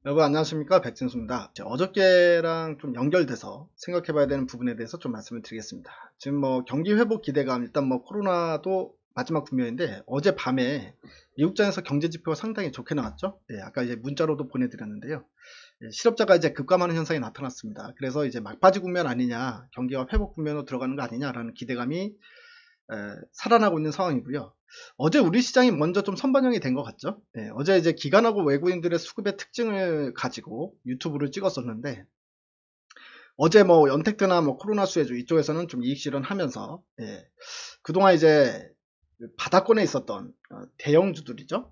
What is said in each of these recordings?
여러분 안녕하십니까, 백진수입니다. 어저께랑 좀 연결돼서 생각해 봐야 되는 부분에 대해서 좀 말씀을 드리겠습니다. 지금 뭐 경기 회복 기대감, 일단 뭐 코로나도 마지막 국면인데 어젯밤에 미국장에서 경제 지표가 상당히 좋게 나왔죠. 아까 이제 문자로도 보내드렸는데요. 실업자가 이제 급감하는 현상이 나타났습니다. 그래서 이제 막바지 국면 아니냐, 경기가 회복 국면으로 들어가는 거 아니냐라는 기대감이 살아나고 있는 상황이고요. 어제 우리 시장이 먼저 좀 선반영이 된 것 같죠. 어제 이제 기관하고 외국인들의 수급의 특징을 가지고 유튜브를 찍었었는데, 어제 뭐 연택트나 뭐 코로나 수혜주 이쪽에서는 좀 이익 실현하면서, 그동안 이제 그 바닥권에 있었던 대형주들이죠.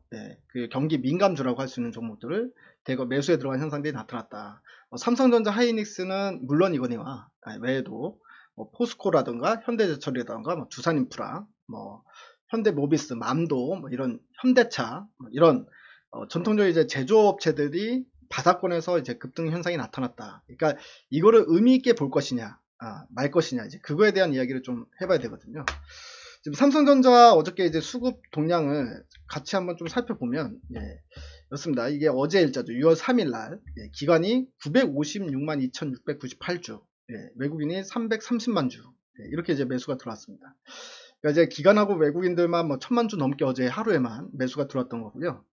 그 경기 민감주라고 할 수 있는 종목들을 대거 매수에 들어간 현상들이 나타났다. 삼성전자, 하이닉스는 물론이거니와 외에도 뭐 포스코라든가 현대제철이라든가 뭐 두산인프라, 뭐 현대모비스, 맘도, 뭐 이런 현대차, 뭐 이런 전통적인 이제 제조업체들이 바닥권에서 이제 급등 현상이 나타났다. 그러니까 이거를 의미 있게 볼 것이냐, 말 것이냐, 이제 그거에 대한 이야기를 좀 해봐야 되거든요. 지금 삼성전자 어저께 이제 수급 동향을 같이 한번 좀 살펴보면, 그렇습니다. 이게 어제 일자죠. 6월 3일 날, 기관이 956만 2698주, 외국인이 330만 주, 이렇게 이제 매수가 들어왔습니다. 그러니까 이제 기관하고 외국인들만 뭐 1000만 주 넘게 어제 하루에만 매수가 들어왔던 거고요.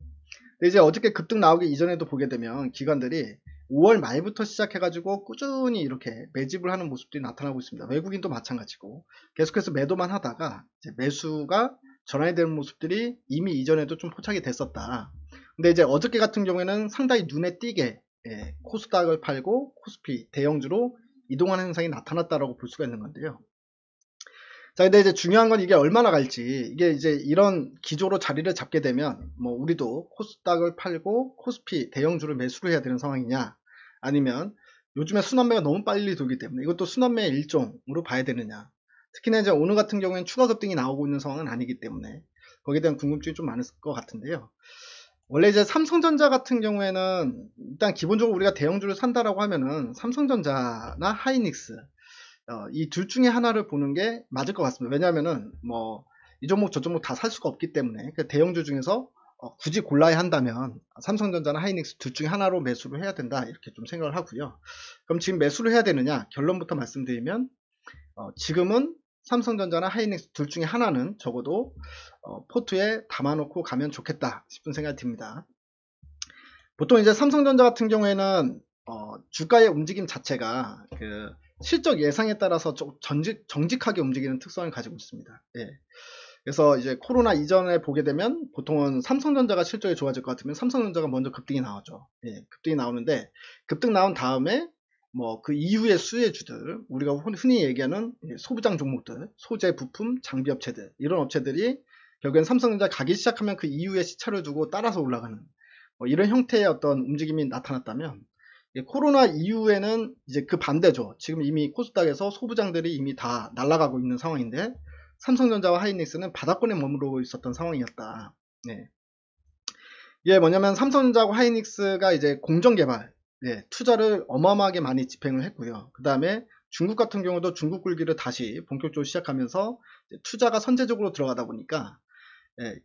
근데 이제 어저께 급등 나오기 이전에도 보게 되면 기관들이 5월 말부터 시작해가지고 꾸준히 이렇게 매집을 하는 모습들이 나타나고 있습니다. 외국인도 마찬가지고 계속해서 매도만 하다가 이제 매수가 전환이 되는 모습들이 이미 이전에도 좀 포착이 됐었다. 근데 이제 어저께 같은 경우에는 상당히 눈에 띄게 코스닥을 팔고 코스피 대형주로 이동하는 현상이 나타났다라고 볼 수가 있는 건데요. 자, 근데 이제 중요한 건 이게 얼마나 갈지, 이게 이제 이런 기조로 자리를 잡게 되면, 뭐, 우리도 코스닥을 팔고 코스피 대형주를 매수를 해야 되는 상황이냐, 아니면 요즘에 순환매가 너무 빨리 돌기 때문에 이것도 순환매의 일종으로 봐야 되느냐. 특히나 이제 오늘 같은 경우에는 추가 급등이 나오고 있는 상황은 아니기 때문에 거기에 대한 궁금증이 좀 많을 것 같은데요. 원래 이제 삼성전자 같은 경우에는 일단 기본적으로 우리가 대형주를 산다라고 하면은 삼성전자나 하이닉스, 이 둘 중에 하나를 보는 게 맞을 것 같습니다. 왜냐하면은 뭐 이 종목 저 종목 다 살 수가 없기 때문에 그 대형주 중에서 굳이 골라야 한다면 삼성전자나 하이닉스 둘 중에 하나로 매수를 해야 된다, 이렇게 좀 생각을 하고요. 그럼 지금 매수를 해야 되느냐, 결론부터 말씀드리면 지금은 삼성전자나 하이닉스 둘 중에 하나는 적어도 포트에 담아놓고 가면 좋겠다 싶은 생각이 듭니다. 보통 이제 삼성전자 같은 경우에는 주가의 움직임 자체가 그 실적 예상에 따라서 좀 정직하게 움직이는 특성을 가지고 있습니다. 그래서 이제 코로나 이전에 보게 되면 보통은 삼성전자가 실적이 좋아질 것 같으면 삼성전자가 먼저 급등이 나오죠. 급등이 나오는데 급등 나온 다음에 뭐 그 이후의 수혜주들, 우리가 흔히 얘기하는 소부장 종목들, 소재, 부품, 장비 업체들, 이런 업체들이 결국엔 삼성전자 가기 시작하면 그 이후에 시차를 두고 따라서 올라가는 이런 형태의 어떤 움직임이 나타났다면, 코로나 이후에는 이제 그 반대죠. 지금 이미 코스닥에서 소부장들이 이미 다 날아가고 있는 상황인데 삼성전자와 하이닉스는 바닥권에 머무르고 있었던 상황이었다. 네. 이게 뭐냐면 삼성전자하고 하이닉스가 이제 공정개발, 투자를 어마어마하게 많이 집행을 했고요. 그 다음에 중국 같은 경우도 중국 굴기를 다시 본격적으로 시작하면서 투자가 선제적으로 들어가다 보니까,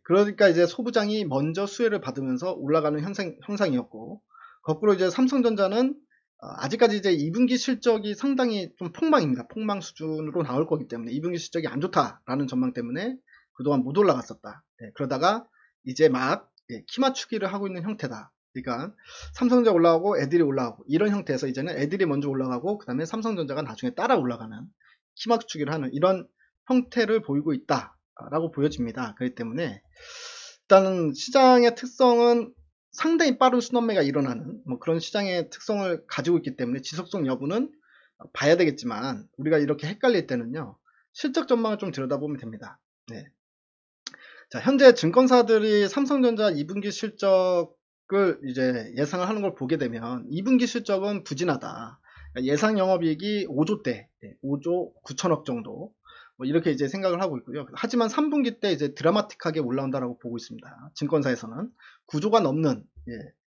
그러니까 이제 소부장이 먼저 수혜를 받으면서 올라가는 형상이었고, 거꾸로 이제 삼성전자는 아직까지 이제 2분기 실적이 상당히 좀 폭망입니다. 폭망 수준으로 나올 거기 때문에 2분기 실적이 안 좋다라는 전망 때문에 그동안 못 올라갔었다. 그러다가 이제 막 키 맞추기를 하고 있는 형태다. 그러니까 삼성전자 올라가고 애들이 올라가고 이런 형태에서 이제는 애들이 먼저 올라가고 그 다음에 삼성전자가 나중에 따라 올라가는, 키 맞추기를 하는 이런 형태를 보이고 있다라고 보여집니다. 그렇기 때문에 일단은 시장의 특성은 상당히 빠른 순환매가 일어나는 뭐 그런 시장의 특성을 가지고 있기 때문에 지속성 여부는 봐야 되겠지만, 우리가 이렇게 헷갈릴 때는요, 실적 전망을 좀 들여다보면 됩니다. 자, 현재 증권사들이 삼성전자 2분기 실적을 이제 예상을 하는 걸 보게 되면 2분기 실적은 부진하다. 그러니까 예상 영업이익이 5조대, 5조 9천억 정도, 뭐 이렇게 이제 생각을 하고 있고요. 하지만 3분기 때 이제 드라마틱하게 올라온다라고 보고 있습니다. 증권사에서는 9조가 넘는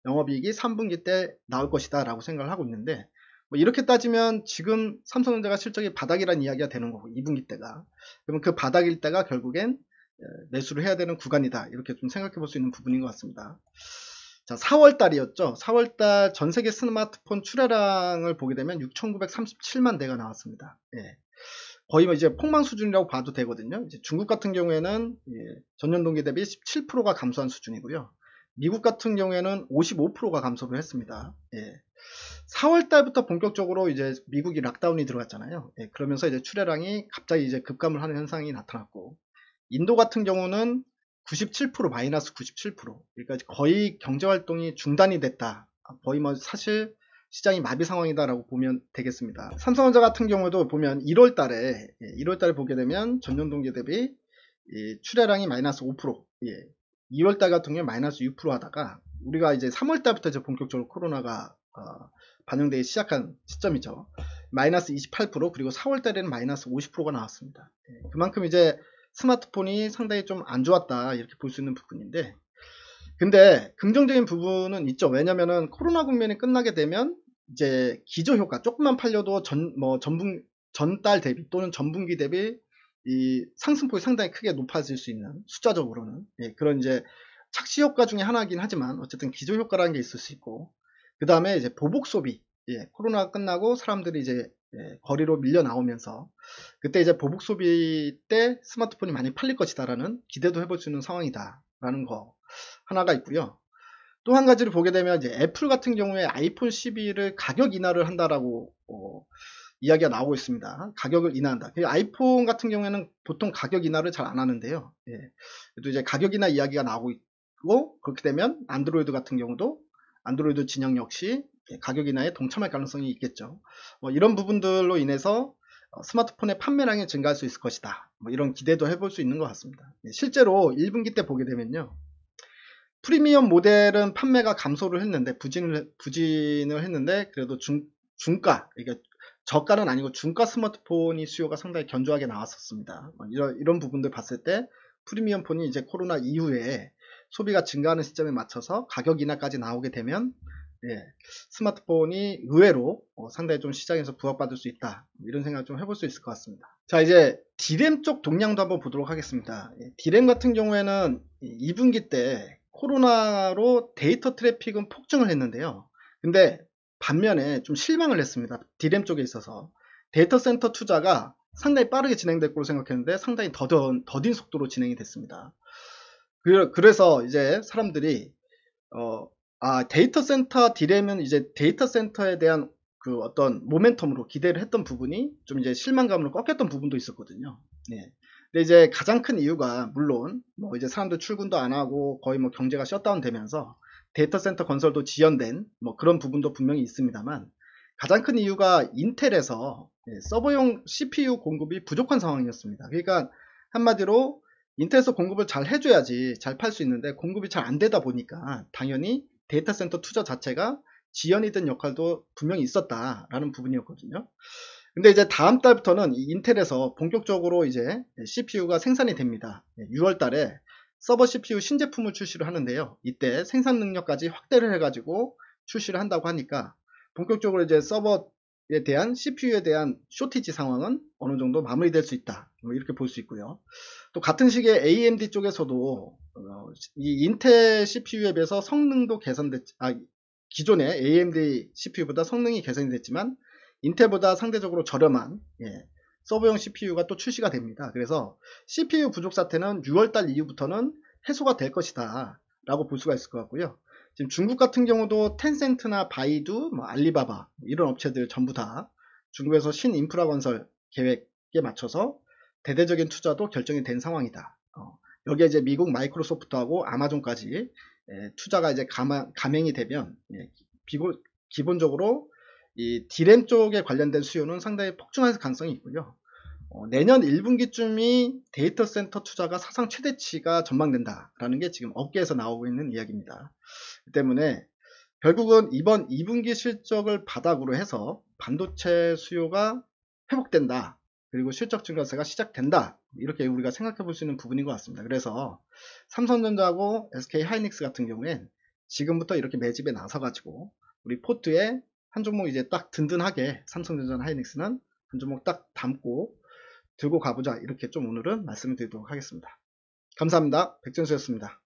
영업이익이 3분기 때 나올 것이다라고 생각을 하고 있는데, 뭐 이렇게 따지면 지금 삼성전자가 실적이 바닥이라는 이야기가 되는 거고, 2분기 때가, 그러면 그 바닥일 때가 결국엔 매수를 해야 되는 구간이다, 이렇게 좀 생각해 볼 수 있는 부분인 것 같습니다. 자, 4월 달이었죠. 4월 달 전 세계 스마트폰 출하량을 보게 되면 6,937만 대가 나왔습니다. 예. 거의 뭐 이제 폭망 수준이라고 봐도 되거든요. 이제 중국 같은 경우에는 전년 동기 대비 17%가 감소한 수준이고요. 미국 같은 경우에는 55%가 감소를 했습니다. 예. 4월 달부터 본격적으로 이제 미국이 락다운이 들어갔잖아요. 예. 그러면서 이제 출하량이 갑자기 이제 급감을 하는 현상이 나타났고, 인도 같은 경우는 97%, 마이너스 97%. 그러니까 거의 경제 활동이 중단이 됐다. 거의 뭐 사실 시장이 마비 상황이다라고 보면 되겠습니다. 삼성전자 같은 경우도 보면 1월 달에 보게 되면 전년 동기 대비 출하량이 마이너스 5%, 2월 달 같은 경우에 마이너스 6% 하다가 우리가 이제 3월 달부터 이제 본격적으로 코로나가 반영되기 시작한 시점이죠. 마이너스 28%, 그리고 4월 달에는 마이너스 50%가 나왔습니다. 그만큼 이제 스마트폰이 상당히 좀 안 좋았다, 이렇게 볼 수 있는 부분인데, 근데 긍정적인 부분은 있죠. 왜냐면은 코로나 국면이 끝나게 되면 이제 기저효과, 조금만 팔려도 전달 대비 또는 전분기 대비 이 상승폭이 상당히 크게 높아질 수 있는, 숫자적으로는 그런 이제 착시 효과 중에 하나이긴 하지만 어쨌든 기저효과라는 게 있을 수 있고, 그 다음에 이제 보복 소비, 코로나가 끝나고 사람들이 이제 거리로 밀려 나오면서 그때 이제 보복 소비 때 스마트폰이 많이 팔릴 것이다라는 기대도 해볼 수 있는 상황이다라는 거 하나가 있고요. 또 한 가지를 보게 되면 이제 애플 같은 경우에 아이폰 12를 가격 인하를 한다라고 이야기가 나오고 있습니다. 가격을 인하한다. 아이폰 같은 경우에는 보통 가격 인하를 잘 안 하는데요. 또 이제 가격 인하 이야기가 나오고 있고, 그렇게 되면 안드로이드 같은 경우도 안드로이드 진영 역시 가격 인하에 동참할 가능성이 있겠죠. 이런 부분들로 인해서 스마트폰의 판매량이 증가할 수 있을 것이다. 이런 기대도 해볼 수 있는 것 같습니다. 실제로 1분기 때 보게 되면요, 프리미엄 모델은 판매가 감소를 했는데 부진을 했는데, 그래도 중가, 그러니까 저가는 아니고 중가 스마트폰이 수요가 상당히 견조하게 나왔었습니다. 이런 부분들 봤을 때 프리미엄 폰이 이제 코로나 이후에 소비가 증가하는 시점에 맞춰서 가격 인하까지 나오게 되면 스마트폰이 의외로 상당히 좀 시장에서 부각받을 수 있다, 이런 생각을 좀 해볼 수 있을 것 같습니다. 자, 이제 D램 쪽 동향도 한번 보도록 하겠습니다. D램 같은 경우에는 2분기 때 코로나로 데이터 트래픽은 폭증을 했는데요. 근데 반면에 좀 실망을 했습니다. D램 쪽에 있어서 데이터 센터 투자가 상당히 빠르게 진행될 거로 생각했는데 상당히 더딘 속도로 진행이 됐습니다. 그래서 이제 사람들이 데이터 센터 D램은 이제 데이터 센터에 대한 그 어떤 모멘텀으로 기대를 했던 부분이 좀 이제 실망감으로 꺾였던 부분도 있었거든요. 근데 이제 가장 큰 이유가, 물론 뭐 이제 사람들 출근도 안 하고 거의 뭐 경제가 셧다운 되면서 데이터 센터 건설도 지연된 뭐 그런 부분도 분명히 있습니다만, 가장 큰 이유가 인텔에서 서버용 CPU 공급이 부족한 상황이었습니다. 그러니까 한마디로 인텔에서 공급을 잘 해줘야지 잘 팔 수 있는데 공급이 잘 안 되다 보니까 당연히 데이터 센터 투자 자체가 지연이 된 역할도 분명히 있었다라는 부분이었거든요. 근데 이제 다음 달부터는 이 인텔에서 본격적으로 이제 CPU가 생산이 됩니다. 6월 달에 서버 CPU 신제품을 출시를 하는데요. 이때 생산 능력까지 확대를 해가지고 출시를 한다고 하니까 본격적으로 이제 서버에 대한 CPU에 대한 쇼티지 상황은 어느 정도 마무리될 수 있다, 이렇게 볼 수 있고요. 또 같은 시기에 AMD 쪽에서도 이 인텔 CPU에 비해서 성능도 기존의 AMD CPU보다 성능이 개선이 됐지만 인텔보다 상대적으로 저렴한 서버용 CPU가 또 출시가 됩니다. 그래서 CPU 부족 사태는 6월달 이후부터는 해소가 될 것이다 라고 볼 수가 있을 것 같고요. 지금 중국 같은 경우도 텐센트나 바이두, 알리바바 이런 업체들 전부 다 중국에서 신인프라 건설 계획에 맞춰서 대대적인 투자도 결정이 된 상황이다. 여기에 이제 미국 마이크로소프트하고 아마존까지 투자가 이제 감행이 되면 기본적으로 이 D램 쪽에 관련된 수요는 상당히 폭증할 가능성이 있고요. 내년 1분기쯤이 데이터 센터 투자가 사상 최대치가 전망된다라는 게 지금 업계에서 나오고 있는 이야기입니다. 그 때문에 결국은 이번 2분기 실적을 바닥으로 해서 반도체 수요가 회복된다, 그리고 실적 증가세가 시작된다, 이렇게 우리가 생각해 볼 수 있는 부분인 것 같습니다. 그래서 삼성전자하고 SK하이닉스 같은 경우엔 지금부터 이렇게 매집에 나서 가지고 우리 포트에 한 종목 이제 딱 든든하게, 삼성전자나 하이닉스는 한 종목 딱 담고 들고 가보자, 이렇게 좀 오늘은 말씀을 드리도록 하겠습니다. 감사합니다. 백전수였습니다.